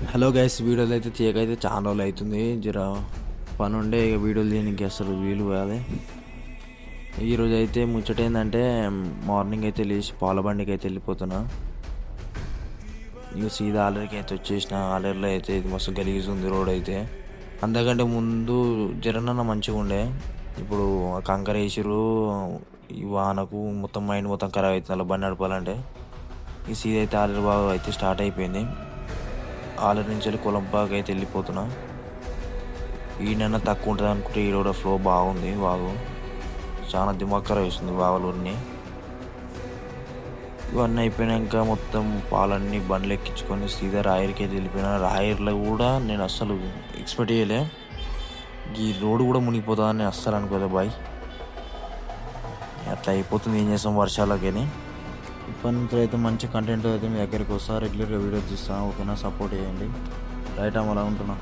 Hello guys, వీడియోలు అయితే తీయకైతే చాలా రోజులు అవుతుంది. జర పని ఉండే ఇక వీడియోలు తీయడానికి అసలు వీలు కాదు. ఈరోజు అయితే ముచ్చట ఏంటంటే మార్నింగ్ అయితే లేచి పాల బండికి అయితే వెళ్ళిపోతున్నా. ఇక సీదా ఆలరికి అయితే వచ్చేసిన. ఆలరిలో అయితే ఇది మస్తు గలీజ్ ఉంది రోడ్ అయితే. అంతకంటే ముందు జరనన్న మంచిగా ఉండే, ఇప్పుడు కంకర వేసిరు. ఈ వానకు మొత్తం మైండ్ మొత్తం ఖరాబ్ అవుతుంది అలా బండి నడపాలంటే. ఈ సీదా అయితే ఆలరి బాగా అయితే స్టార్ట్ అయిపోయింది. ఆలరి నుంచి వెళ్ళి కొలంపాకి అయితే వెళ్ళిపోతున్నా. ఈయనైనా తక్కువ ఉంటుంది అనుకుంటే ఈడ కూడా ఫ్లో బాగుంది. వాగు చాలా దిమాక్కర వేస్తుంది వాగులన్నీ. ఇవన్నీ అయిపోయాక మొత్తం పాలన్నీ బండ్లు ఎక్కించుకొని సీదా రాయర్కి అయితే వెళ్ళిపోయినా. రాయర్లో కూడా నేను అస్సలు ఎక్స్పెక్ట్ చేయలే ఈ రోడ్డు కూడా మునిగిపోతుందని అస్సలు అనుకోలే బాయ్. అట్లా అయిపోతుంది, ఏం చేస్తాం వర్షాలకని. ఇప్పటి నుంచి అయితే మంచి కంటెంట్ అయితే మీ దగ్గరికి వస్తా. రెగ్యులర్గా వీడియో తీస్తాను. ఓకేనా, సపోర్ట్ చేయండి. రైట్ అలా ఉంటున్నా.